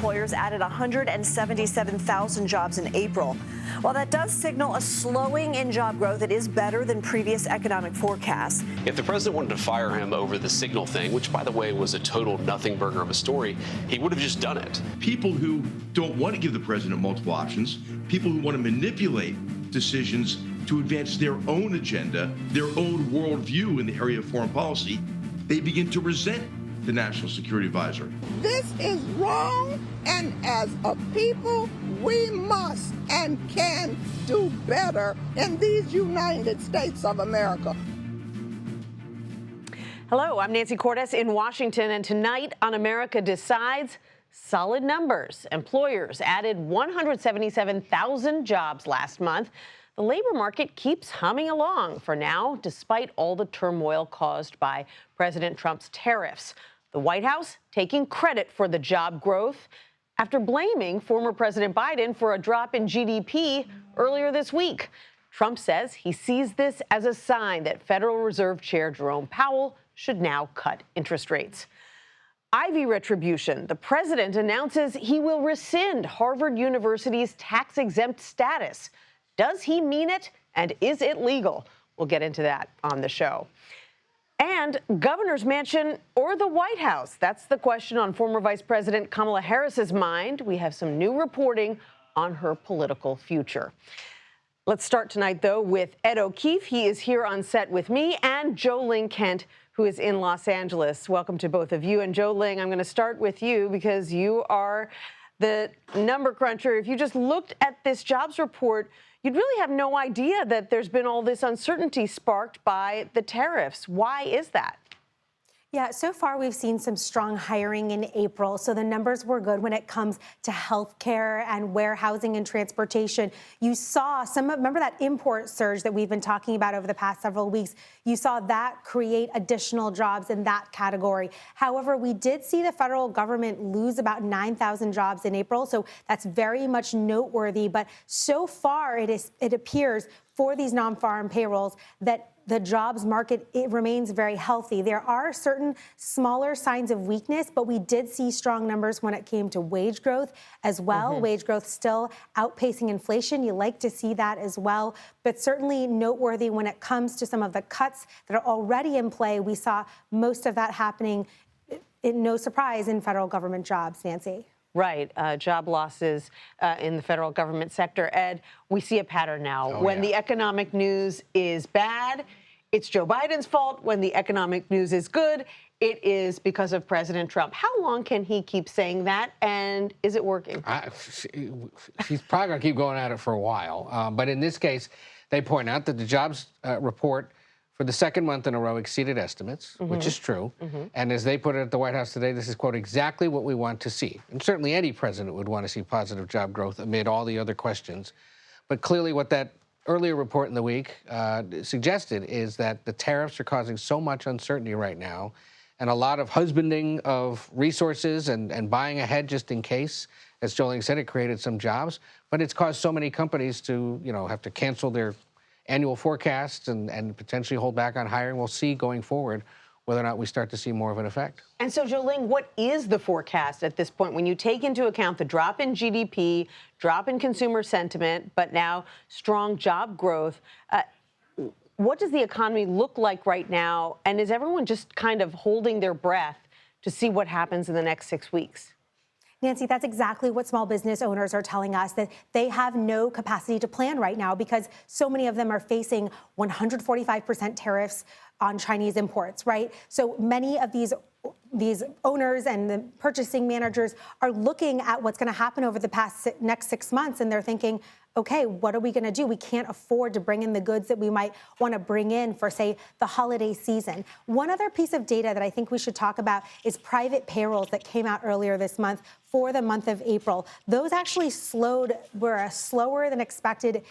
employers added 177,000 jobs in April. While that does signal a slowing in job growth, it is better than previous economic forecasts. If the president wanted to fire him over the signal thing, which, by the way, was a total nothing burger of a story, he would have just done it. People who don't want to give the president multiple options, people who want to manipulate decisions to advance their own agenda, their own worldview in the area of foreign policy, they begin to resent the National Security Advisor. This is wrong, and as a people, we must and can do better in these United States of America. Hello, I'm Nancy Cordes in Washington, and tonight on America Decides, solid numbers. Employers added 177,000 jobs last month. The labor market keeps humming along for now, despite all the turmoil caused by President Trump's tariffs. The White House taking credit for the job growth after blaming former President Biden for a drop in GDP earlier this week. Trump says he sees this as a sign that Federal Reserve Chair Jerome Powell should now cut interest rates. Ivy retribution. The president announces he will rescind Harvard University's tax-exempt status. Does he mean it, and is it legal? We'll get into that on the show. And governor's mansion or the White House? That's the question on former Vice President Kamala Harris's mind. We have some new reporting on her political future. Let's start tonight, though, with Ed O'Keefe. He is here on set with me, and Jo Ling Kent, who is in Los Angeles. Welcome to both of you. And Jo Ling, I'm going to start with you because you are the number cruncher. If you just looked at this jobs report, you'd really have no idea that there's been all this uncertainty sparked by the tariffs. Why is that? Yeah, so far we've seen some strong hiring in April, so the numbers were good when it comes to healthcare and warehousing and transportation. You saw remember that import surge that we've been talking about over the past several weeks? You saw that create additional jobs in that category. However, we did see the federal government lose about 9,000 jobs in April, so that's very much noteworthy. But so far it appears for these non-farm payrolls that the jobs market, it remains very healthy. There are certain smaller signs of weakness, but we did see strong numbers when it came to wage growth as well. Wage growth still outpacing inflation. You like to see that as well, but certainly noteworthy when it comes to some of the cuts that are already in play. We saw most of that happening, no surprise, in federal government jobs, Nancy. Right. Job losses in the federal government sector. Ed, we see a pattern now. When the economic news is bad, it's Joe Biden's fault. When the economic news is good, it is because of President Trump. How long can he keep saying that, and is it working? He's probably going to keep going at it for a while. But in this case, they point out that the jobs report for the second month in a row exceeded estimates, which is true. And as they put it at the White House today, this is, quote, exactly what we want to see. And certainly any president would want to see positive job growth amid all the other questions. But clearly what that earlier report in the week suggested is that the tariffs are causing so much uncertainty right now, and a lot of husbanding of resources and buying ahead just in case. As Jo Ling said, it created some jobs, but it's caused so many companies to, have to cancel their annual forecasts and potentially hold back on hiring. We'll see going forward whether or not we start to see more of an effect. And so, Jo Ling, what is the forecast at this point when you take into account the drop in GDP, drop in consumer sentiment, but now strong job growth? What does the economy look like right now? And is everyone just kind of holding their breath to see what happens in the next 6 weeks? Nancy, that's exactly what small business owners are telling us, that they have no capacity to plan right now because so many of them are facing 145% tariffs on Chinese imports, right? So many of these owners and the purchasing managers are looking at what's going to happen over the next 6 months, and they're thinking, okay, what are we going to do? We can't afford to bring in the goods that we might want to bring in for, say, the holiday season. One other piece of data that I think we should talk about is private payrolls that came out earlier this month for the month of April. Those actually were a slower than expected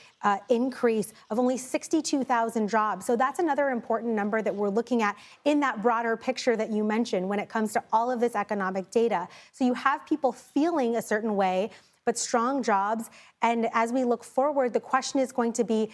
increase of only 62,000 jobs. So that's another important number that we're looking at in that broader picture that you mentioned when it comes to all of this economic data. So you have people feeling a certain way, but strong jobs. And as we look forward, the question is going to be,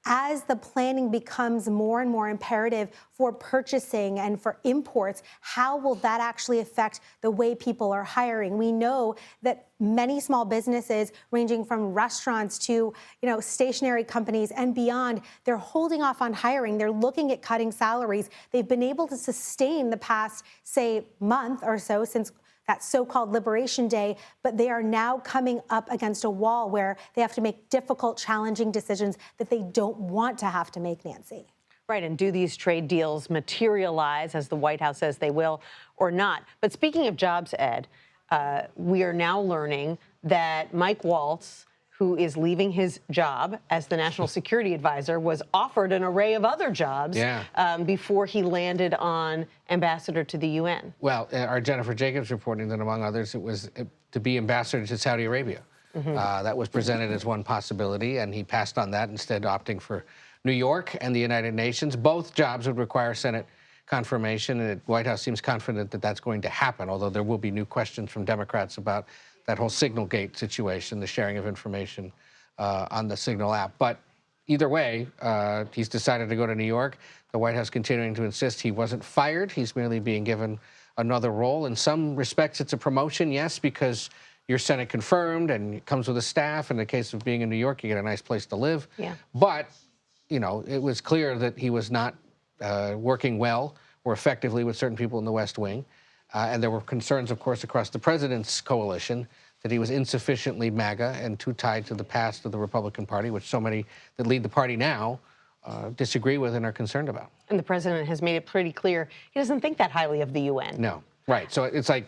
as the planning becomes more and more imperative for purchasing and for imports, how will that actually affect the way people are hiring? We know that many small businesses, ranging from restaurants to, stationery companies and beyond, they're holding off on hiring. They're looking at cutting salaries. They've been able to sustain the past, say, month or so since that so-called Liberation Day, but they are now coming up against a wall where they have to make difficult, challenging decisions that they don't want to have to make, Nancy. Right, and do these trade deals materialize, as the White House says they will, or not? But speaking of jobs, Ed, we are now learning that Mike Waltz, who is leaving his job as the National Security Advisor, was offered an array of other jobs before he landed on ambassador to the UN. Well, our Jennifer Jacobs reporting that, among others, it was to be ambassador to Saudi Arabia. That was presented as one possibility, and he passed on that, instead opting for New York and the United Nations. Both jobs would require Senate confirmation, and the White House seems confident that that's going to happen, although there will be new questions from Democrats about that whole Signalgate situation, the sharing of information on the Signal app. But either way, he's decided to go to New York. The White House continuing to insist he wasn't fired. He's merely being given another role. In some respects, it's a promotion, yes, because you're Senate confirmed and it comes with a staff. In the case of being in New York, you get a nice place to live. Yeah. But, it was clear that he was not working well or effectively with certain people in the West Wing. And there were concerns, of course, across the president's coalition that he was insufficiently MAGA and too tied to the past of the Republican Party, which so many that lead the party now disagree with and are concerned about. And the president has made it pretty clear he doesn't think that highly of the UN. No, right. So it's like,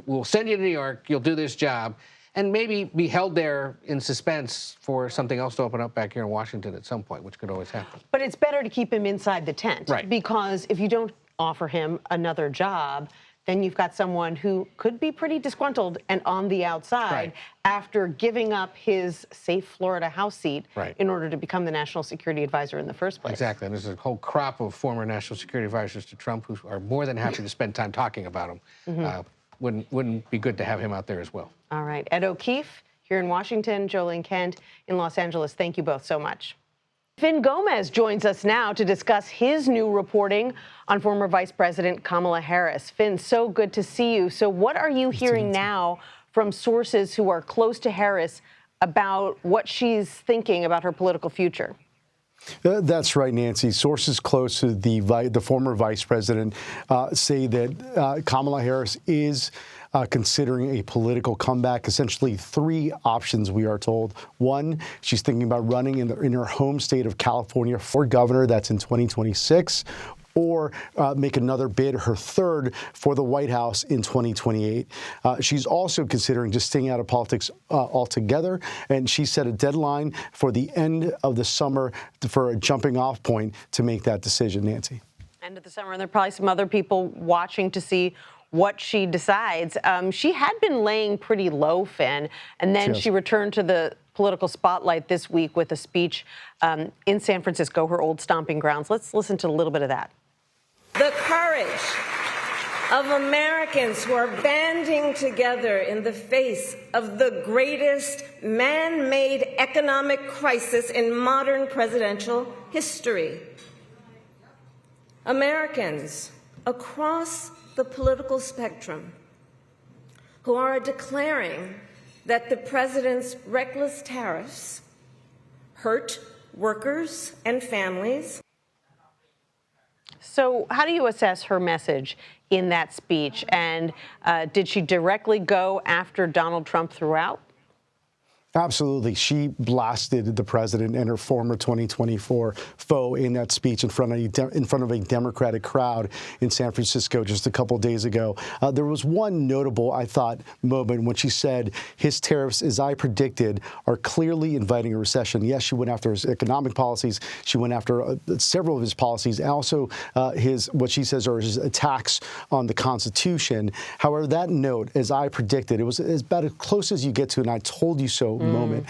we'll send you to New York, you'll do this job, and maybe be held there in suspense for something else to open up back here in Washington at some point, which could always happen. But it's better to keep him inside the tent. Right. Because if you don't offer him another job, then you've got someone who could be pretty disgruntled and on the outside after giving up his safe Florida House seat in order to become the National Security Advisor in the first place. Exactly. And there's a whole crop of former National Security Advisors to Trump who are more than happy to spend time talking about him. Wouldn't be good to have him out there as well. All right. Ed O'Keefe here in Washington, Jolene Kent in Los Angeles. Thank you both so much. Finn Gomez joins us now to discuss his new reporting on former Vice President Kamala Harris. Finn, so good to see you. So what are you hearing now from sources who are close to Harris about what she's thinking about her political future? That's right, Nancy. Sources close to the former vice president say that Kamala Harris is considering a political comeback. Essentially, three options, we are told. One, she's thinking about running in her home state of California for governor. That's in 2026. Or make another bid, her third, for the White House in 2028. She's also considering just staying out of politics altogether, and she set a deadline for the end of the summer for a jumping-off point to make that decision, Nancy. End of the summer, and there are probably some other people watching to see what she decides. She had been laying pretty low, Finn, and then she returned to the political spotlight this week with a speech in San Francisco, her old stomping grounds. Let's listen to a little bit of that. The courage of Americans who are banding together in the face of the greatest man-made economic crisis in modern presidential history. Americans across the political spectrum who are declaring that the president's reckless tariffs hurt workers and families. So how do you assess her message in that speech? And did she directly go after Donald Trump throughout? Absolutely. She blasted the president and her former 2024 foe in that speech in front of a Democratic crowd in San Francisco just a couple days ago. There was one notable, I thought, moment when she said his tariffs, as I predicted, are clearly inviting a recession. Yes, she went after his economic policies. She went after several of his policies, and also what she says are his attacks on the Constitution. However, that note, as I predicted, it was about as close as you get to, and I told you so moment.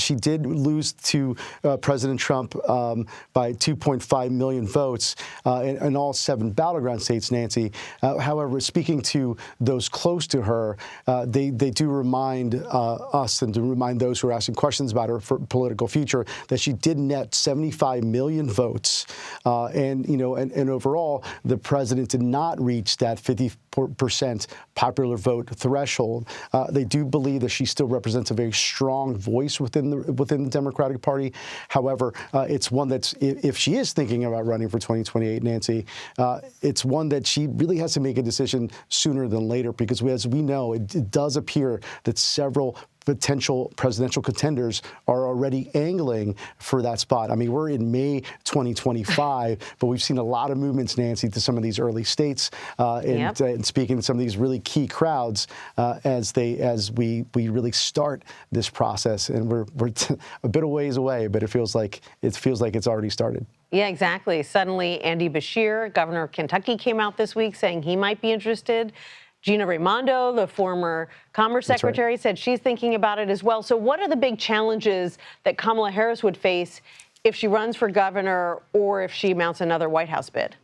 She did lose to President Trump by 2.5 million votes in all 7 battleground states, Nancy. However, speaking to those close to her, they do remind us and to remind those who are asking questions about her political future that she did net 75 million votes. And overall, the president did not reach that 50% popular vote threshold. They do believe that she still represents a very strong voice within the Democratic Party. However, it's one that's, if she is thinking about running for 2028, Nancy, it's one that she really has to make a decision sooner than later, because as we know, it does appear that several potential presidential contenders are already angling for that spot. I mean, we're in May 2025, but we've seen a lot of movements, Nancy, to some of these early states and speaking to some of these really key crowds as we really start this process. And we're a bit of ways away, but it feels like it's already started. Yeah, exactly. Suddenly, Andy Beshear, governor of Kentucky, came out this week saying he might be interested. Gina Raimondo, the former Commerce Secretary, said she's thinking about it as well. So what are the big challenges that Kamala Harris would face if she runs for governor or if she mounts another White House bid?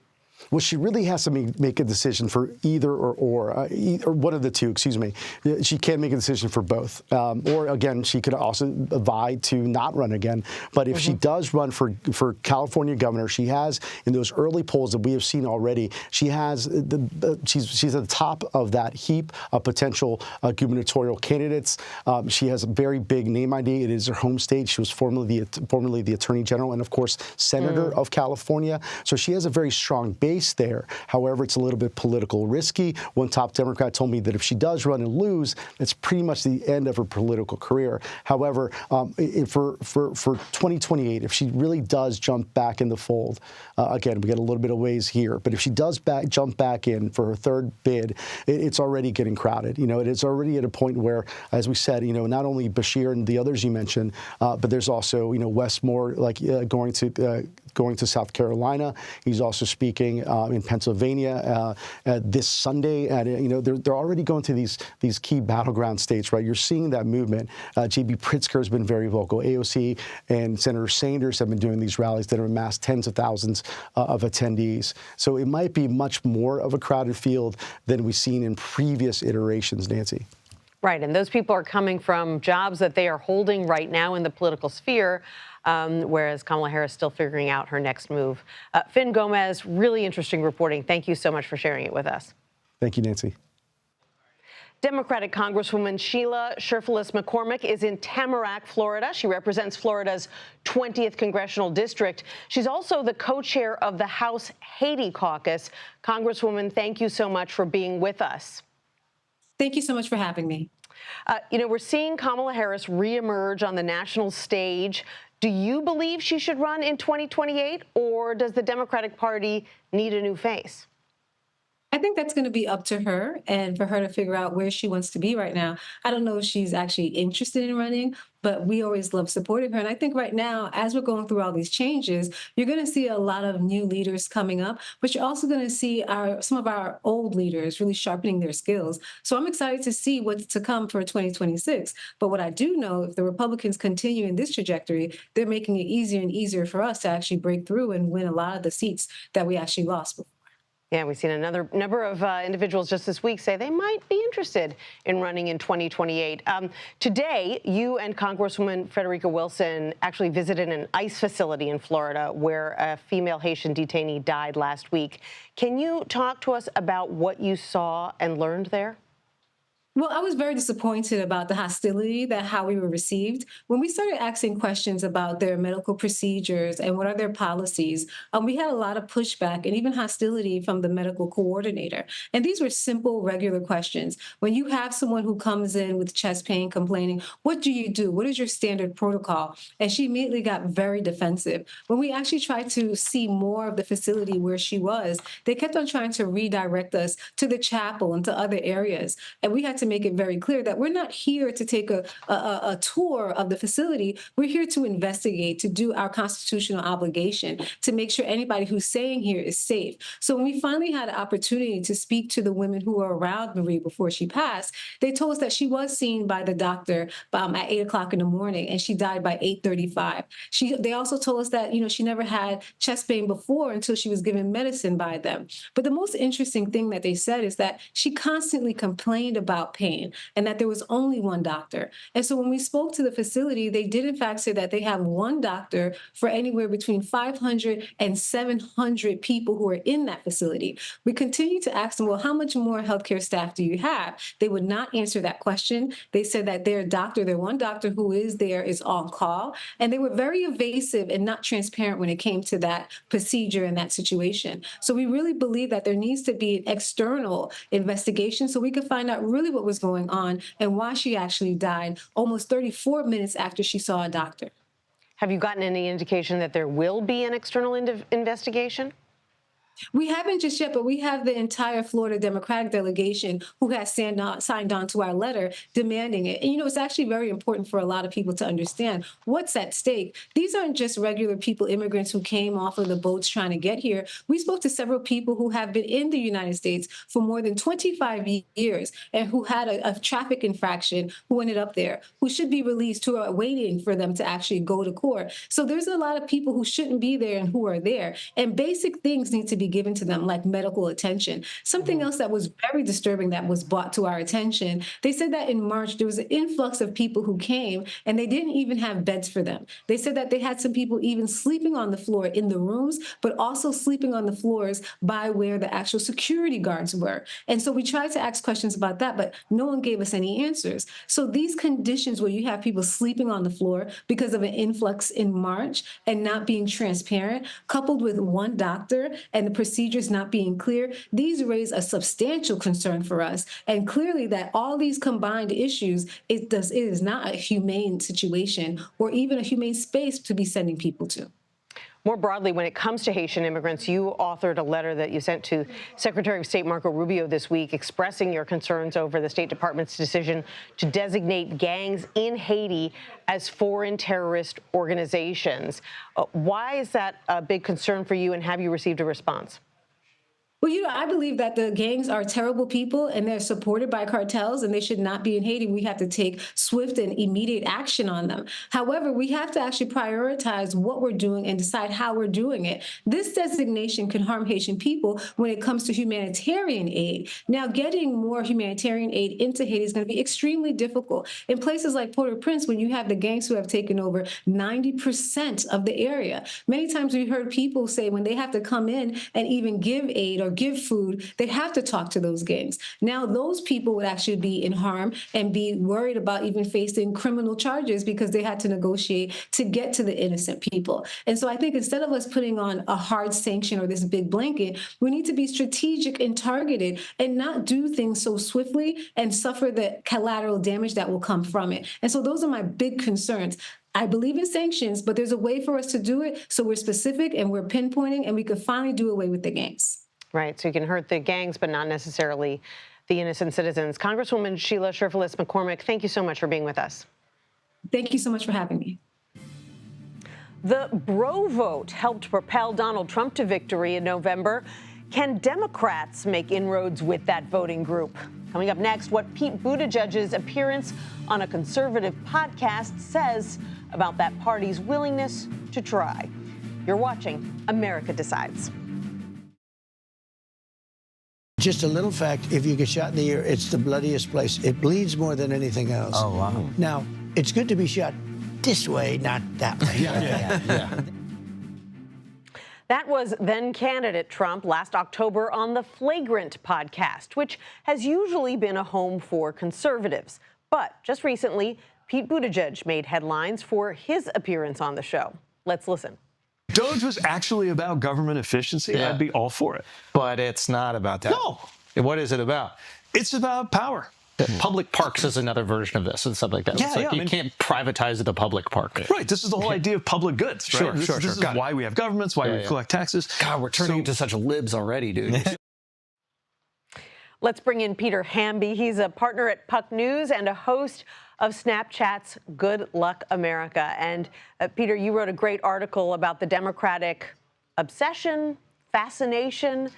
Well, she really has to make a decision for either or one of the two, excuse me. She can't make a decision for both. Or, again, she could also vie to not run again. But if she does run for California governor, she has, in those early polls that we have seen already, she's at the top of that heap of potential gubernatorial candidates. She has a very big name ID. It is her home state. She was formerly the Attorney General and, of course, Senator of California. So she has a very strong base there. However, it's a little bit political risky. One top Democrat told me that if she does run and lose, it's pretty much the end of her political career. However, for 2028, if she really does jump back in the fold, again, we got a little bit of ways here, but if she does jump back in for her third bid, it's already getting crowded. It is already at a point where, as we said, not only Beshear and the others you mentioned, but there's also, Wes Moore, going to South Carolina. He's also speaking in Pennsylvania this Sunday. And, they're already going to these key battleground states, right? You're seeing that movement. J.B. Pritzker has been very vocal. AOC and Senator Sanders have been doing these rallies that have amassed tens of thousands of attendees. So it might be much more of a crowded field than we've seen in previous iterations, Nancy. Right, and those people are coming from jobs that they are holding right now in the political sphere, whereas Kamala Harris is still figuring out her next move. Finn Gomez, really interesting reporting. Thank you so much for sharing it with us. Thank you, Nancy. Democratic Congresswoman Sheila Sherfilis McCormick is in Tamarack, Florida. She represents Florida's 20th congressional district. She's also the co-chair of the House Haiti caucus. Congresswoman, thank you so much for being with us. Thank you so much for having me. We're seeing Kamala Harris reemerge on the national stage. Do you believe she should run in 2028, or does the Democratic Party need a new face? I think that's going to be up to her and for her to figure out where she wants to be right now. I don't know if she's actually interested in running, but we always love supporting her. And I think right now, as we're going through all these changes, you're going to see a lot of new leaders coming up, but you're also going to see some of our old leaders really sharpening their skills. So I'm excited to see what's to come for 2026. But what I do know, if the Republicans continue in this trajectory, they're making it easier and easier for us to actually break through and win a lot of the seats that we actually lost before. Yeah, we've seen another number of individuals just this week say they might be interested in running in 2028. Today, you and Congresswoman Frederica Wilson actually visited an ICE facility in Florida where a female Haitian detainee died last week. Can you talk to us about what you saw and learned there? Well, I was very disappointed about the hostility, how we were received. When we started asking questions about their medical procedures and what are their policies, we had a lot of pushback and even hostility from the medical coordinator. And these were simple, regular questions. When you have someone who comes in with chest pain complaining, what do you do? What is your standard protocol? And she immediately got very defensive. When we actually tried to see more of the facility where she was, they kept on trying to redirect us to the chapel and to other areas. And we had to make it very clear that we're not here to take a tour of the facility. We're here to investigate, to do our constitutional obligation, to make sure anybody who's staying here is safe. So when we finally had an opportunity to speak to the women who were around Marie before she passed, they told us that she was seen by the doctor at 8 o'clock in the morning, and she died by 8:35. They also told us that, she never had chest pain before until she was given medicine by them. But the most interesting thing that they said is that she constantly complained about pain and that there was only one doctor. And so when we spoke to the facility, they did in fact say that they have one doctor for anywhere between 500 and 700 people who are in that facility. We continue to ask them, well, how much more healthcare staff do you have? They would not answer that question. They said that their one doctor who is there is on call. And they were very evasive and not transparent when it came to that procedure and that situation. So we really believe that there needs to be an external investigation so we could find out really what was going on and why she actually died almost 34 minutes after she saw a doctor. Have you gotten any indication that there will be an external investigation? We haven't just yet, but we have the entire Florida Democratic delegation who has signed on to our letter demanding it. And, it's actually very important for a lot of people to understand what's at stake. These aren't just regular people, immigrants who came off of the boats trying to get here. We spoke to several people who have been in the United States for more than 25 years and who had a traffic infraction, who ended up there, who should be released, who are waiting for them to actually go to court. So there's a lot of people who shouldn't be there and who are there. And basic things need to be given to them, like medical attention. Something else that was very disturbing that was brought to our attention, they said that in March there was an influx of people who came and they didn't even have beds for them. They said that they had some people even sleeping on the floor in the rooms, but also sleeping on the floors by where the actual security guards were. And so we tried to ask questions about that, but no one gave us any answers. So these conditions where you have people sleeping on the floor because of an influx in March and not being transparent, coupled with one doctor and the procedures not being clear, these raise a substantial concern for us. And clearly that all these combined issues, it is not a humane situation or even a humane space to be sending people to. More broadly, when it comes to Haitian immigrants, you authored a letter that you sent to Secretary of State Marco Rubio this week expressing your concerns over the State Department's decision to designate gangs in Haiti as foreign terrorist organizations. Why is that a big concern for you, and have you received a response? Well, I believe that the gangs are terrible people and they're supported by cartels and they should not be in Haiti. We have to take swift and immediate action on them. However, we have to actually prioritize what we're doing and decide how we're doing it. This designation can harm Haitian people when it comes to humanitarian aid. Now, getting more humanitarian aid into Haiti is going to be extremely difficult. In places like Port-au-Prince, when you have the gangs who have taken over 90% of the area, many times we heard people say when they have to come in and even give aid or give food, they have to talk to those gangs. Now, those people would actually be in harm and be worried about even facing criminal charges because they had to negotiate to get to the innocent people. And so I think instead of us putting on a hard sanction or this big blanket, we need to be strategic and targeted and not do things so swiftly and suffer the collateral damage that will come from it. And so those are my big concerns. I believe in sanctions, but there's a way for us to do it so we're specific and we're pinpointing and we could finally do away with the gangs. Right, so you can hurt the gangs, but not necessarily the innocent citizens. Congresswoman Sheila Sherfilis-McCormick, thank you so much for being with us. Thank you so much for having me. The Bro vote helped propel Donald Trump to victory in November. Can Democrats make inroads with that voting group? Coming up next, what Pete Buttigieg's appearance on a conservative podcast says about that party's willingness to try. You're watching America Decides. Just a little fact, if you get shot in the ear, it's the bloodiest place. It bleeds more than anything else. Oh, wow. Now, it's good to be shot this way, not that way. Yeah. That was then candidate Trump last October on the Flagrant podcast, which has usually been a home for conservatives. But just recently, Pete Buttigieg made headlines for his appearance on the show. Let's listen. Doge was actually about government efficiency, I'd be all for it. But it's not about that. No. What is it about? It's about power. Public parks is another version of this and stuff like that. Yeah, it's like you can't privatize the public park. Right. This is the whole idea of public goods, right? This is why we have governments, why we collect taxes. God, we're turning into such libs already, dude. Let's bring in Peter Hamby. He's a partner at Puck News and a host of Snapchat's Good Luck America. And Peter, you wrote a great article about the Democratic obsession, fascination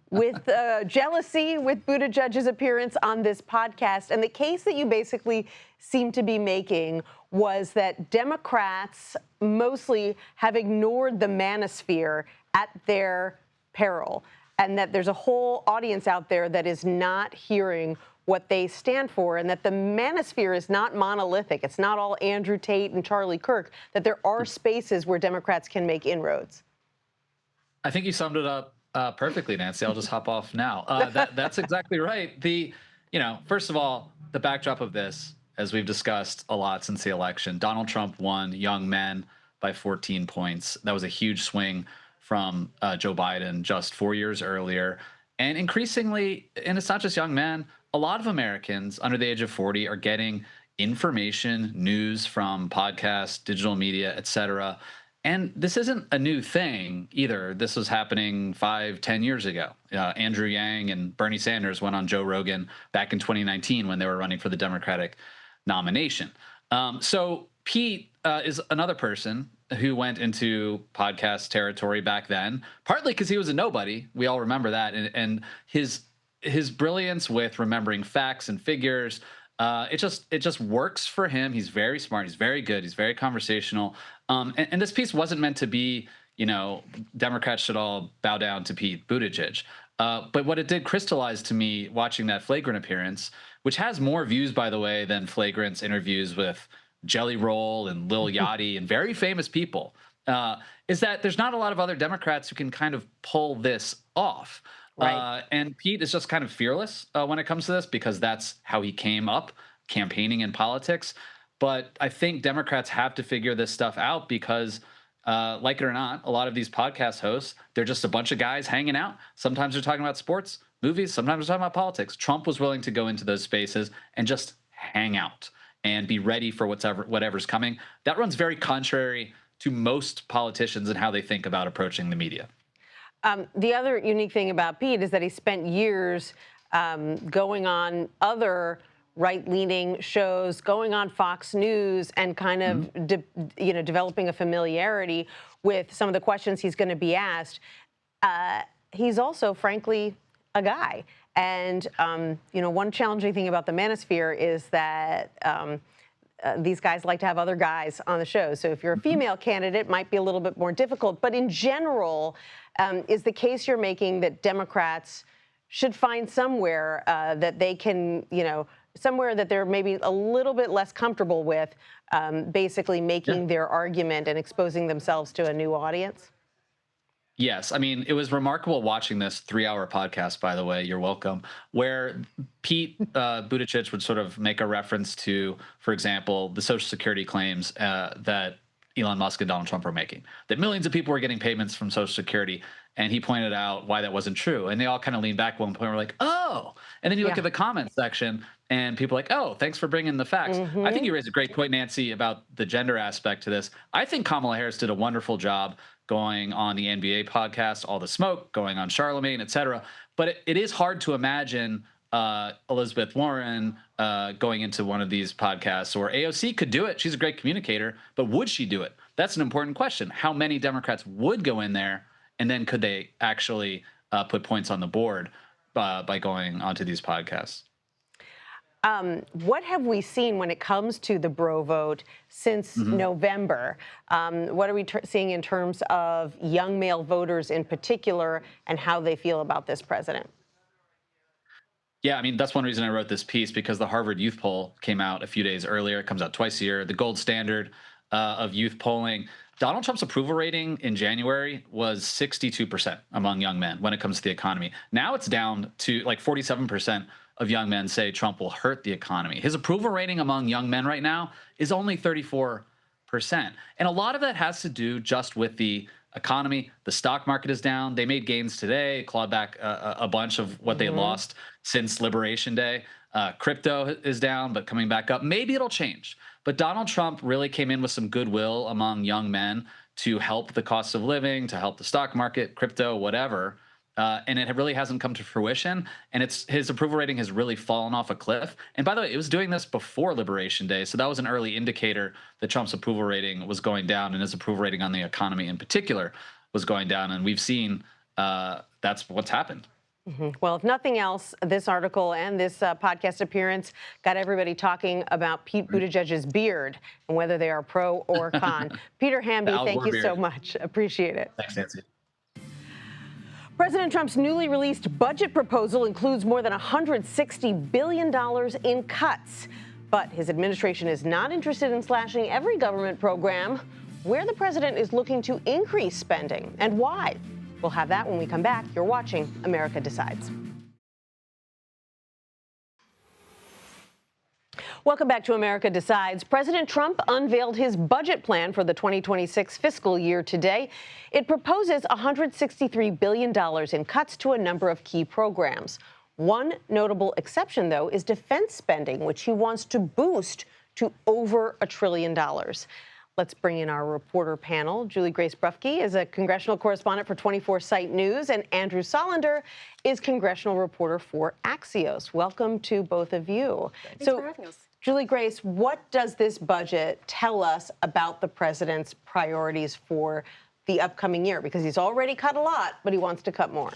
with jealousy with Buttigieg's appearance on this podcast. And the case that you basically seem to be making was that Democrats mostly have ignored the manosphere at their peril, and that there's a whole audience out there that is not hearing what they stand for, and that the manosphere is not monolithic. It's not all Andrew Tate and Charlie Kirk, that there are spaces where Democrats can make inroads. I think you summed it up perfectly, Nancy. I'll just hop off now. That's exactly right. First of all, the backdrop of this, as we've discussed a lot since the election, Donald Trump won young men by 14 points. That was a huge swing from Joe Biden just 4 years earlier. And increasingly, and it's not just young men, a lot of Americans under the age of 40 are getting information, news from podcasts, digital media, et cetera. And this isn't a new thing either. This was happening 5-10 years ago. Andrew Yang and Bernie Sanders went on Joe Rogan back in 2019 when they were running for the Democratic nomination. So Pete is another person who went into podcast territory back then, partly because he was a nobody. We all remember that. And his brilliance with remembering facts and figures, it just works for him. He's very smart. He's very good. He's very conversational. And this piece wasn't meant to be, Democrats should all bow down to Pete Buttigieg. But what it did crystallize to me watching that Flagrant appearance, which has more views, by the way, than Flagrant's interviews with Jelly Roll and Lil Yachty and very famous people, is that there's not a lot of other Democrats who can kind of pull this off. Right. And Pete is just kind of fearless when it comes to this because that's how he came up campaigning in politics. But I think Democrats have to figure this stuff out because, like it or not, a lot of these podcast hosts, they're just a bunch of guys hanging out. Sometimes they're talking about sports, movies, sometimes they're talking about politics. Trump was willing to go into those spaces and just hang out and be ready for whatever's coming. That runs very contrary to most politicians and how they think about approaching the media. The other unique thing about Pete is that he spent years going on other right-leaning shows, going on Fox News, and kind of developing a familiarity with some of the questions he's going to be asked. He's also, frankly, a guy. And, one challenging thing about the manosphere is that these guys like to have other guys on the show. So if you're a female candidate, it might be a little bit more difficult. But in general, is the case you're making that Democrats should find somewhere that they can, somewhere that they're maybe a little bit less comfortable with, basically making their argument and exposing themselves to a new audience? Yes. I mean, it was remarkable watching this 3-hour podcast, by the way, you're welcome, where Pete Buttigieg would sort of make a reference to, for example, the Social Security claims that Elon Musk and Donald Trump are making, that millions of people were getting payments from Social Security. And he pointed out why that wasn't true. And they all kind of leaned back at one point and were like, oh. And then you look at the comment section and people are like, oh, thanks for bringing the facts. I think you raised a great point, Nancy, about the gender aspect to this. I think Kamala Harris did a wonderful job going on the NBA podcast, All the Smoke, going on Charlemagne, et cetera. But it is hard to imagine Elizabeth Warren going into one of these podcasts, or AOC could do it. She's a great communicator, but would she do it? That's an important question. How many Democrats would go in there? And then could they actually put points on the board by going onto these podcasts? What have we seen when it comes to the bro vote since November? What are we seeing in terms of young male voters in particular and how they feel about this president? Yeah, I mean, that's one reason I wrote this piece, because the Harvard Youth Poll came out a few days earlier. It comes out twice a year, the gold standard of youth polling. Donald Trump's approval rating in January was 62% among young men when it comes to the economy. Now it's down to like 47% of young men say Trump will hurt the economy. His approval rating among young men right now is only 34%. And a lot of that has to do just with the economy. The stock market is down. They made gains today, clawed back a bunch of what they lost since Liberation Day. Crypto is down, but coming back up. Maybe it'll change. But Donald Trump really came in with some goodwill among young men to help the cost of living, to help the stock market, crypto, whatever. and it really hasn't come to fruition. And his approval rating has really fallen off a cliff. And by the way, it was doing this before Liberation Day, so that was an early indicator that Trump's approval rating was going down, and his approval rating on the economy in particular was going down. And we've seen that's what's happened. Well, if nothing else, this article and this podcast appearance got everybody talking about Pete Buttigieg's beard and whether they are pro or con. Peter Hamby, thank you so much. Appreciate it. Thanks, Nancy. President Trump's newly released budget proposal includes more than $160 billion in cuts. But his administration is not interested in slashing every government program. Where the president is looking to increase spending and why. We'll have that when we come back. You're watching America Decides. Welcome back to America Decides. President Trump unveiled his budget plan for the 2026 fiscal year today. It proposes $163 billion in cuts to a number of key programs. One notable exception, though, is defense spending, which he wants to boost to over $1 trillion. Let's bring in our reporter panel. Julie Grace Brufke is a congressional correspondent for 24/7 News, and Andrew Solender is congressional reporter for Axios. Welcome to both of you. Thanks for having us. Julie Grace, what does this budget tell us about the president's priorities for the upcoming year? Because he's already cut a lot, but he wants to cut more.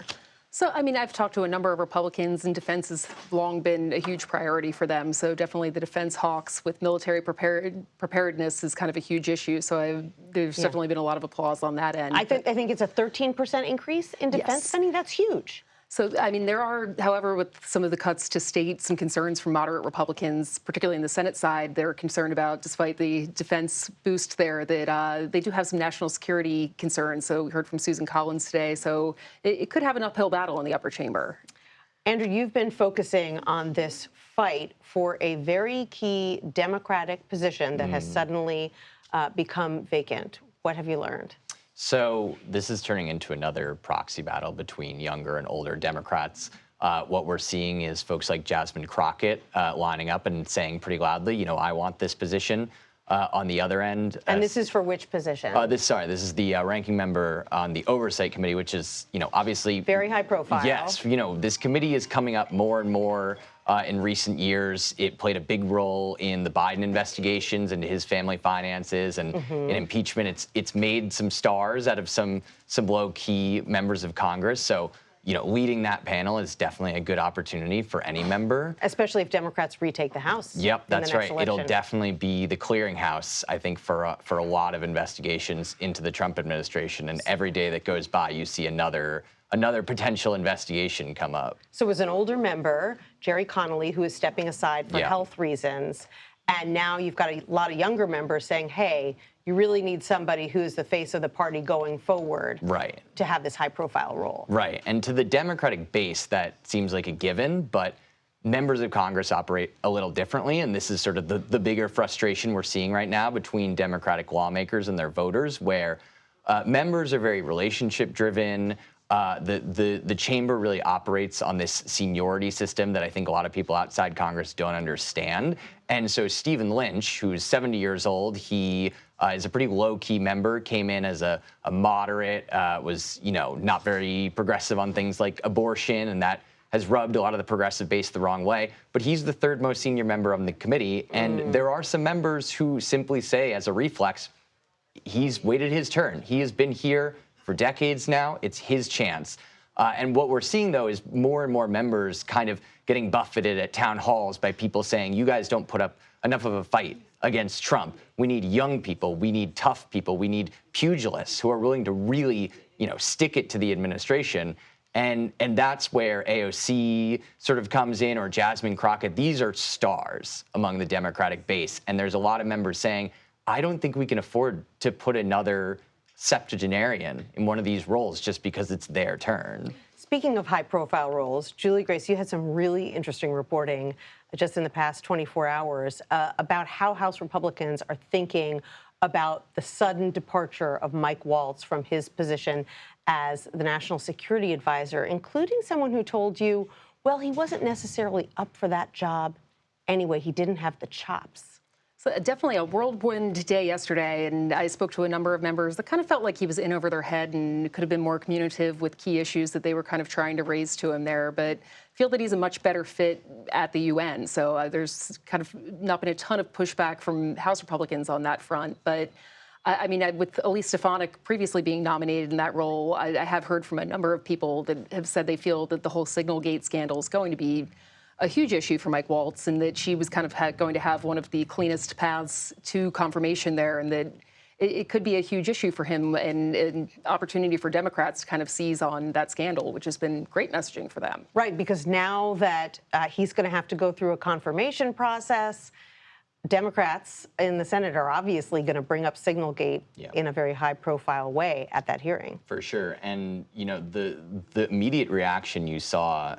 So, I mean, I've talked to a number of Republicans, and defense has long been a huge priority for them. So definitely the defense hawks with military preparedness is kind of a huge issue. So there's definitely been a lot of applause on that end. I think it's a 13% increase in defense spending. That's huge. So, I mean, there are, however, with some of the cuts to state, some concerns from moderate Republicans, particularly in the Senate side. They're concerned about, despite the defense boost there, that they do have some national security concerns. So we heard from Susan Collins today. So it could have an uphill battle in the upper chamber. Andrew, you've been focusing on this fight for a very key Democratic position that has suddenly become vacant. What have you learned? So this is turning into another proxy battle between younger and older Democrats. What we're seeing is folks like Jasmine Crockett lining up and saying pretty loudly, you know, I want this position. On the other end, and this is for which position? This is the ranking member on the oversight committee, which is, you know, obviously very high profile. Yes, you know, this committee is coming up more and more in recent years. It played a big role in the Biden investigations into his family finances and in impeachment. It's made some stars out of some low-key members of Congress. So, you know, leading that panel is definitely a good opportunity for any member. Especially if Democrats retake the House. Yep, that's right. Election. It'll definitely be the clearinghouse, I think, for a lot of investigations into the Trump administration. And every day that goes by, you see another potential investigation come up. So as an older member, Jerry Connolly, who is stepping aside for health reasons, and now you've got a lot of younger members saying, hey, you really need somebody who's the face of the party going forward to have this high-profile role. Right. And to the Democratic base, that seems like a given, but members of Congress operate a little differently, and this is sort of the bigger frustration we're seeing right now between Democratic lawmakers and their voters, where members are very relationship-driven. The chamber really operates on this seniority system that I think a lot of people outside Congress don't understand. And so Stephen Lynch, who's 70 years old, he is a pretty low-key member, came in as a moderate, was, you know, not very progressive on things like abortion, and that has rubbed a lot of the progressive base the wrong way. But he's the third most senior member on the committee, and there are some members who simply say, as a reflex, he's waited his turn. He has been here for decades now. It's his chance. And what we're seeing, though, is more and more members kind of getting buffeted at town halls by people saying, you guys don't put up enough of a fight against Trump. We need young people. We need tough people. We need pugilists who are willing to really, you know, stick it to the administration. And that's where AOC sort of comes in, or Jasmine Crockett. These are stars among the Democratic base. And there's a lot of members saying, I don't think we can afford to put another septuagenarian in one of these roles just because it's their turn. Speaking of high-profile roles, Julie Grace, you had some really interesting reporting just in the past 24 hours about how House Republicans are thinking about the sudden departure of Mike Waltz from his position as the National Security Advisor, including someone who told you, well, he wasn't necessarily up for that job anyway. He didn't have the chops. So definitely a whirlwind day yesterday, and I spoke to a number of members that kind of felt like he was in over their head and could have been more communicative with key issues that they were kind of trying to raise to him there, but feel that he's a much better fit at the UN. So there's kind of not been a ton of pushback from House Republicans on that front, but I mean, with Elise Stefanik previously being nominated in that role, I have heard from a number of people that have said they feel that the whole Signalgate scandal is going to be a huge issue for Mike Waltz, and that she was kind of going to have one of the cleanest paths to confirmation there, and that it could be a huge issue for him and an opportunity for Democrats to kind of seize on that scandal, which has been great messaging for them. Right, because now that he's going to have to go through a confirmation process, Democrats in the Senate are obviously going to bring up Signalgate in a very high-profile way at that hearing. For sure. And, you know, the immediate reaction you saw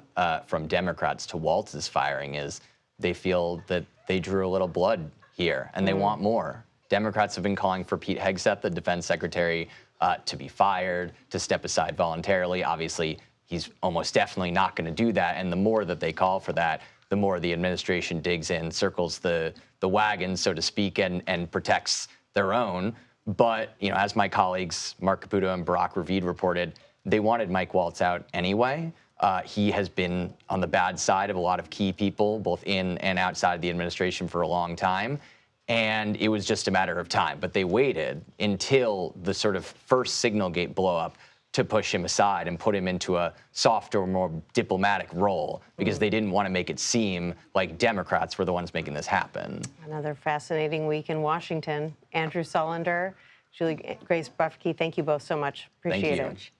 from Democrats to Waltz's firing is they feel that they drew a little blood here and they want more. Democrats have been calling for Pete Hegseth, the defense secretary, to be fired, to step aside voluntarily. Obviously, he's almost definitely not going to do that. And the more that they call for that, the more the administration digs in, circles the wagon, so to speak, and protects their own. But, you know, as my colleagues Mark Caputo and Barack Ravid reported, they wanted Mike Waltz out anyway. He has been on the bad side of a lot of key people, both in and outside the administration, for a long time. And it was just a matter of time. But they waited until the sort of first Signalgate blow-up to push him aside and put him into a softer, more diplomatic role, because they didn't want to make it seem like Democrats were the ones making this happen. Another fascinating week in Washington. Andrew Sullender, Julie Grace Bufke, thank you both so much. Appreciate it.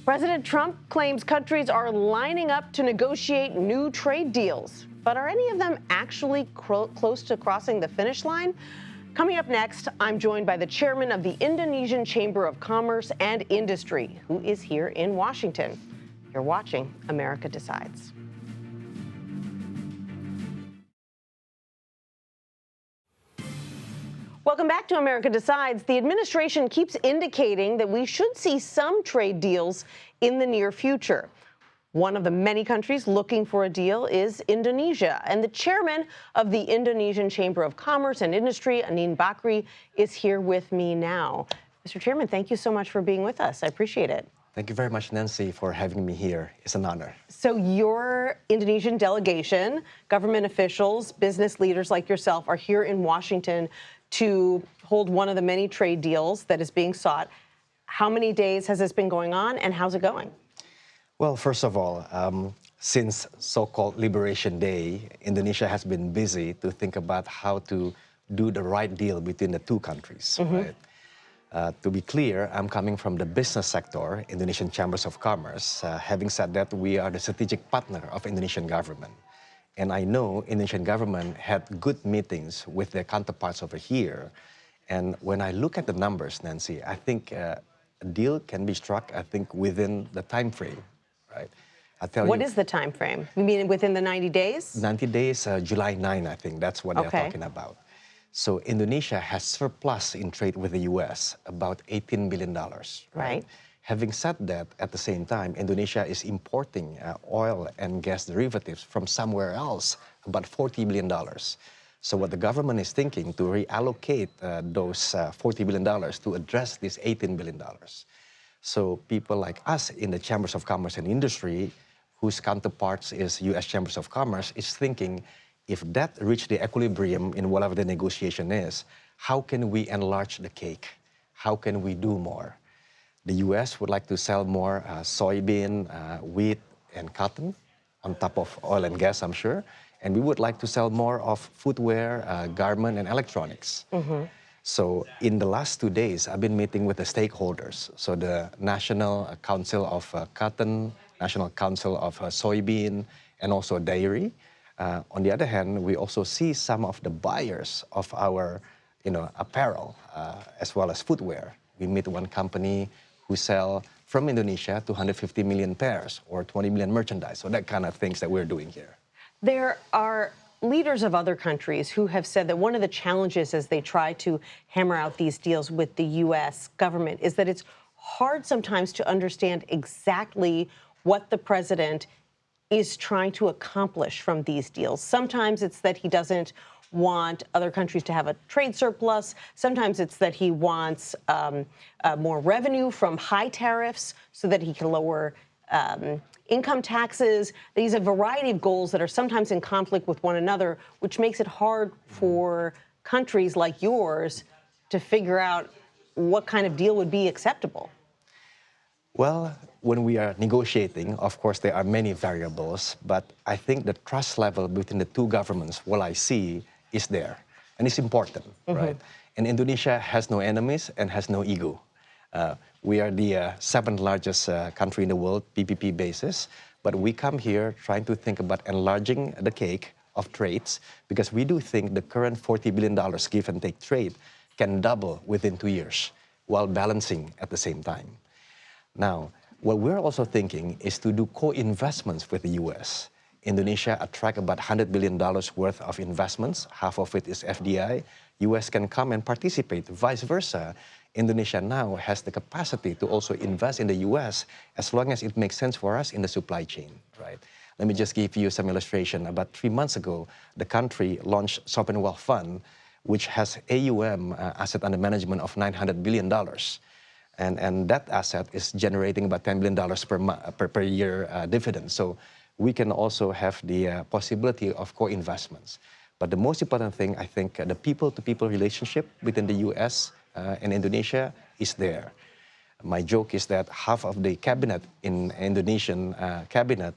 President Trump claims countries are lining up to negotiate new trade deals. But are any of them actually close to crossing the finish line? Coming up next, I'm joined by the chairman of the Indonesian Chamber of Commerce and Industry, who is here in Washington. You're watching America Decides. Welcome back to America Decides. The administration keeps indicating that we should see some trade deals in the near future. One of the many countries looking for a deal is Indonesia. And the chairman of the Indonesian Chamber of Commerce and Industry, Anin Bakri, is here with me now. Mr. Chairman, thank you so much for being with us. I appreciate it. Thank you very much, Nancy, for having me here. It's an honor. So your Indonesian delegation, government officials, business leaders like yourself are here in Washington to hold one of the many trade deals that is being sought. How many days has this been going on, and how's it going? Well, first of all, since so-called Liberation Day, Indonesia has been busy to think about how to do the right deal between the two countries. Right? To be clear, I'm coming from the business sector, Indonesian Chambers of Commerce. Having said that, we are the strategic partner of Indonesian government. And I know Indonesian government had good meetings with their counterparts over here. And when I look at the numbers, Nancy, I think a deal can be struck, I think, within the time frame. Right. What is the time frame? You mean within the 90 days? 90 days, July 9, I think. That's what they're talking about. So Indonesia has surplus in trade with the U.S., about $18 billion. Right. Having said that, at the same time, Indonesia is importing oil and gas derivatives from somewhere else, about $40 billion. So what the government is thinking to reallocate those $40 billion to address this $18 billion. So people like us in the Chambers of Commerce and Industry, whose counterparts is U.S. Chambers of Commerce, is thinking, if that reach the equilibrium in whatever the negotiation is, how can we enlarge the cake? How can we do more? The U.S. would like to sell more soybean, wheat, and cotton, on top of oil and gas, I'm sure. And we would like to sell more of footwear, garment, and electronics. So in the last 2 days, I've been meeting with the stakeholders. So the National Council of Cotton, National Council of Soybean, and also dairy. On the other hand, we also see some of the buyers of our, apparel, as well as footwear. We meet one company who sell from Indonesia 250 million pairs or 20 million merchandise. So that kind of things that we're doing here. There are leaders of other countries who have said that one of the challenges as they try to hammer out these deals with the U.S. government is that it's hard sometimes to understand exactly what the president is trying to accomplish from these deals. Sometimes it's that he doesn't want other countries to have a trade surplus. Sometimes it's that he wants more revenue from high tariffs so that he can lower income taxes. These are a variety of goals that are sometimes in conflict with one another, which makes it hard for countries like yours to figure out what kind of deal would be acceptable. Well, when we are negotiating, of course, there are many variables, but I think the trust level between the two governments, what I see, is there. And it's important, right? And Indonesia has no enemies and has no ego. We are the seventh largest country in the world, PPP basis, but we come here trying to think about enlarging the cake of trades because we do think the current $40 billion give and take trade can double within 2 years while balancing at the same time. Now, what we're also thinking is to do co-investments with the U.S. Indonesia attract about $100 billion worth of investments. Half of it is FDI. U.S. can come and participate. Vice versa, Indonesia now has the capacity to also invest in the U.S. as long as it makes sense for us in the supply chain, right? Let me just give you some illustration. About 3 months ago, the country launched Sovereign Wealth Fund, which has AUM, asset under management, of $900 billion. And that asset is generating about $10 billion per year dividend. So we can also have the possibility of co-investments. But the most important thing, I think, the people-to-people relationship within the U.S. And Indonesia is there. My joke is that half of the cabinet in Indonesian cabinet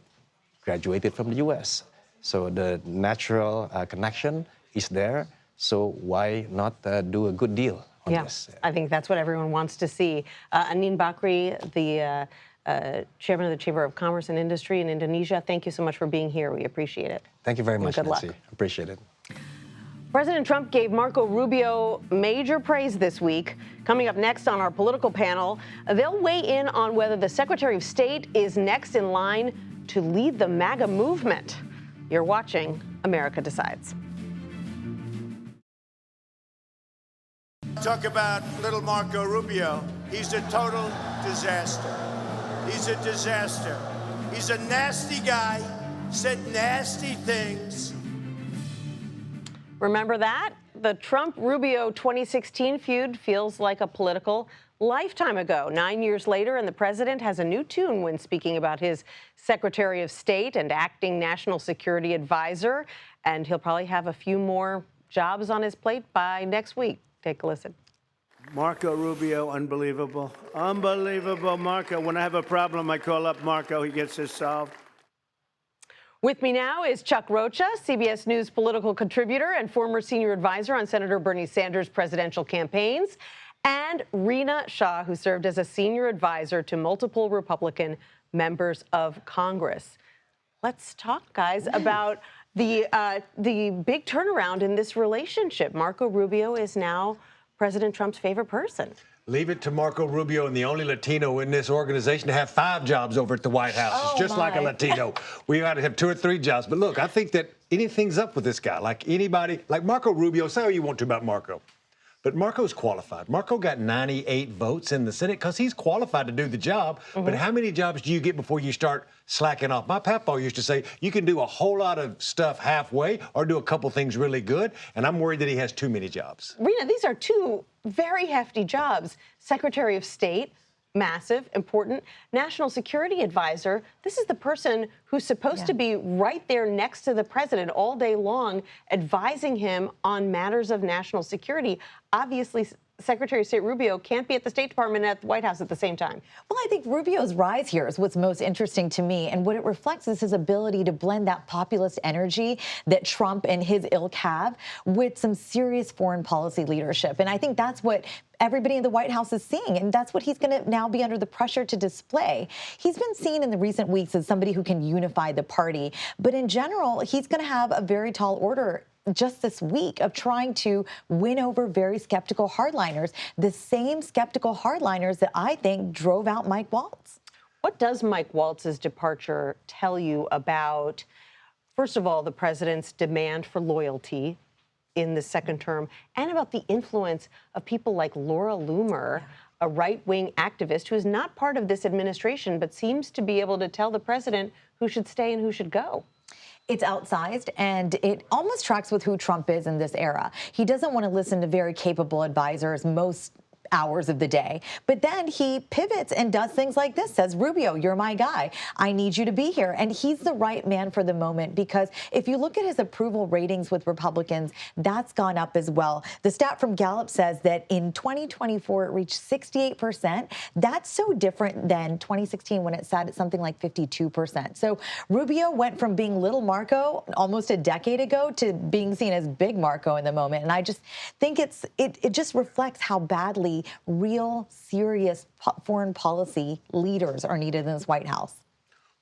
graduated from the U.S. So the natural connection is there. So why not do a good deal on this? I think that's what everyone wants to see. Anin Bakri, the chairman of the Chamber of Commerce and Industry in Indonesia, thank you so much for being here. We appreciate it. Thank you very much, good Nancy. luck. Appreciate it. President Trump gave Marco Rubio major praise this week. Coming up next on our political panel, they'll weigh in on whether the Secretary of State is next in line to lead the MAGA movement. You're watching America Decides. Talk about little Marco Rubio. He's a total disaster. He's a disaster. He's a nasty guy, said nasty things. Remember that? The Trump-Rubio 2016 feud feels like a political lifetime ago. 9 years later, and the president has a new tune when speaking about his Secretary of State and acting national security advisor. And he'll probably have a few more jobs on his plate by next week. Take a listen. Marco Rubio, unbelievable. Unbelievable, Marco. When I have a problem, I call up Marco. He gets it solved. With me now is Chuck Rocha, CBS News political contributor and former senior advisor on Senator Bernie Sanders' presidential campaigns, and Rina Shah, who served as a senior advisor to multiple Republican members of Congress. Let's talk, guys, about the big turnaround in this relationship. Marco Rubio is now President Trump's favorite person. Leave it to Marco Rubio and the only Latino in this organization to have 5 jobs over at the White House. It's just like a Latino. We got to have 2 or 3 jobs. But look, I think that anything's up with this guy. Like anybody, like Marco Rubio, say what you want to about Marco. But Marco's qualified. Marco got 98 votes in the Senate because he's qualified to do the job. But how many jobs do you get before you start slacking off? My papa used to say, you can do a whole lot of stuff halfway or do a couple things really good. And I'm worried that he has too many jobs. Rina, these are 2 very hefty jobs. Secretary of State, massive, important. National Security Advisor, this is the person who's supposed to be right there next to the president all day long, advising him on matters of national security. Obviously, Secretary of State Rubio can't be at the State Department and at the White House at the same time. Well, I think Rubio's rise here is what's most interesting to me. And what it reflects is his ability to blend that populist energy that Trump and his ilk have with some serious foreign policy leadership. And I think that's what everybody in the White House is seeing, and that's what he's going to now be under the pressure to display. He's been seen in the recent weeks as somebody who can unify the party, but in general, he's going to have a very tall order just this week of trying to win over very skeptical hardliners, the same skeptical hardliners that I think drove out Mike Waltz. What does Mike Waltz's departure tell you about, first of all, the president's demand for loyalty in the second term, and about the influence of people like Laura Loomer, a right-wing activist who is not part of this administration, but seems to be able to tell the president who should stay and who should go? it's outsized, and it almost tracks with who Trump is in this era. He doesn't want to listen to very capable advisors most hours of the day. But then he pivots and does things like this, says, Rubio, you're my guy. I need you to be here. And he's the right man for the moment, because if you look at his approval ratings with Republicans, that's gone up as well. The stat from Gallup says that in 2024, it reached 68%. That's so different than 2016 when it sat at something like 52%. So Rubio went from being little Marco almost a decade ago to being seen as big Marco in the moment. And I just think it just reflects how badly real, serious foreign policy leaders are needed in this White House.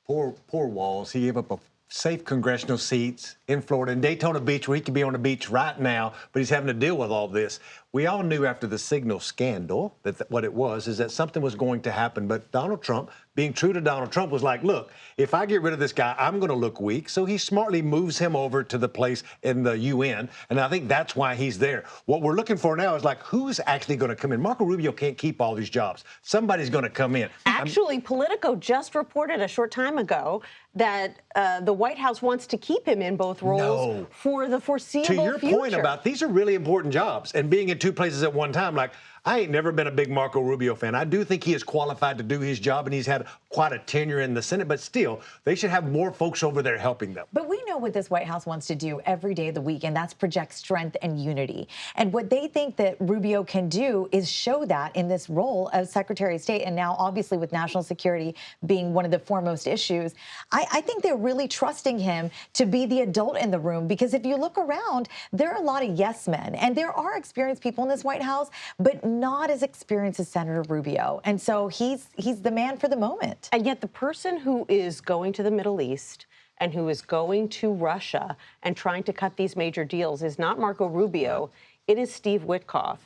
Poor Waltz. He gave up a safe congressional seats in Florida, in Daytona Beach, where he could be on the beach right now, but he's having to deal with all this. We all knew after the Signal scandal that what it was is that something was going to happen. But Donald Trump, being true to Donald Trump, was like, look, if I get rid of this guy, I'm going to look weak. So he smartly moves him over to the place in the UN. And I think that's why he's there. What we're looking for now is like, who's actually going to come in? Marco Rubio can't keep all these jobs. Somebody's going to come in. Actually, Politico just reported a short time ago that the White House wants to keep him in both roles for the foreseeable future. To your point about these are really important jobs, and being in two places at one time, like, I ain't never been a big Marco Rubio fan. I do think he is qualified to do his job, and he's had quite a tenure in the Senate, but still, they should have more folks over there helping them. But we know what this White House wants to do every day of the week, and that's project strength and unity. And what they think that Rubio can do is show that in this role as Secretary of State, and now obviously with national security being one of the foremost issues. I think they're really trusting him to be the adult in the room, because if you look around, there are a lot of yes men, and there are experienced people in this White House, but not as experienced as Senator Rubio. And so he's the man for the moment. And yet the person who is going to the Middle East and who is going to Russia and trying to cut these major deals is not Marco Rubio. It is Steve Witkoff,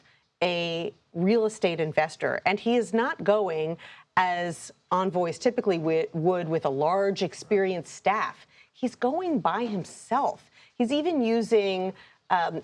a real estate investor. And he is not going as envoys typically would with a large, experienced staff. He's going by himself. He's even using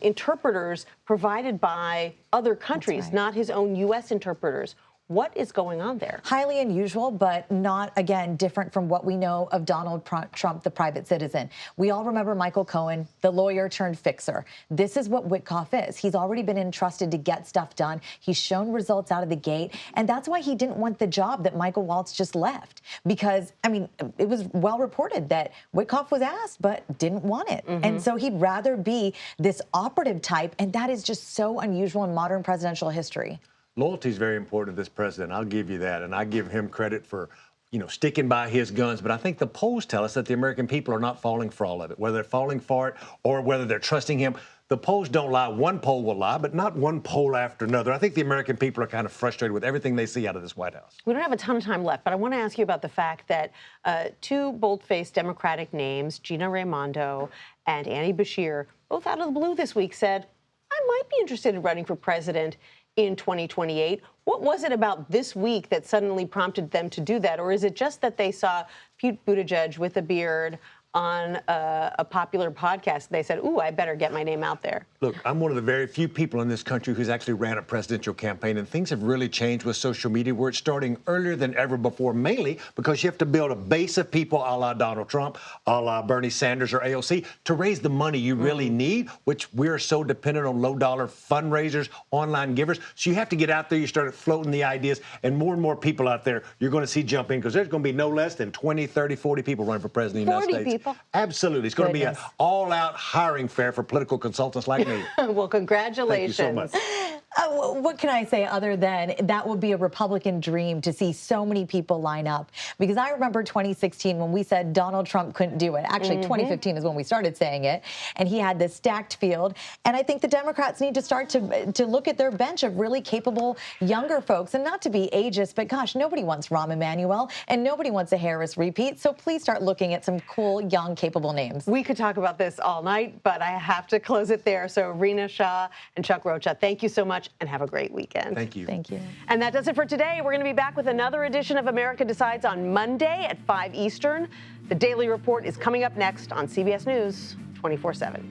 interpreters provided by other countries, not his own U.S. interpreters. What is going on there? Highly unusual, but not, again, different from what we know of Donald Trump, the private citizen. We all remember Michael Cohen, the lawyer turned fixer. This is what Witkoff is. He's already been entrusted to get stuff done. He's shown results out of the gate, and that's why he didn't want the job that Michael Waltz just left. Because, I mean, it was well reported that Witkoff was asked, but didn't want it. And so he'd rather be this operative type, and that is just so unusual in modern presidential history. Loyalty is very important to this president. I'll give you that. And I give him credit for, sticking by his guns. But I think the polls tell us that the American people are not falling for all of it, whether they're falling for it or whether they're trusting him. The polls don't lie. One poll will lie, but not one poll after another. I think the American people are kind of frustrated with everything they see out of this White House. We don't have a ton of time left, but I want to ask you about the fact that two bold-faced Democratic names, Gina Raimondo and Annie Beshear, both out of the blue this week said, I might be interested in running for president in 2028. What was it about this week that suddenly prompted them to do that? Or is it just that they saw Pete Buttigieg with a beard on a popular podcast? They said, ooh, I better get my name out there. Look, I'm one of the very few people in this country who's actually ran a presidential campaign, and things have really changed with social media, where it's starting earlier than ever before, mainly because you have to build a base of people a la Donald Trump, a la Bernie Sanders or AOC, to raise the money you really need, which we're so dependent on low-dollar fundraisers, online givers. So you have to get out there, you start floating the ideas, and more people out there you're going to see jump in, because there's going to be no less than 20, 30, 40 people running for president of the United States. 40 people? Absolutely. It's going to be an all-out hiring fair for political consultants like me. Well, congratulations. Thank you so much. What can I say other than that would be a Republican dream to see so many people line up? Because I remember 2016 when we said Donald Trump couldn't do it. Actually, 2015 is when we started saying it. And he had this stacked field. And I think the Democrats need to start to look at their bench of really capable younger folks. And not to be ageist, but gosh, nobody wants Rahm Emanuel and nobody wants a Harris repeat. So please start looking at some cool, young, capable names. We could talk about this all night, but I have to close it there. So Rina Shah and Chuck Rocha, thank you so much and have a great weekend. Thank you. Thank you. And that does it for today. We're going to be back with another edition of America Decides on Monday at 5 Eastern. The Daily Report is coming up next on CBS News 24/7.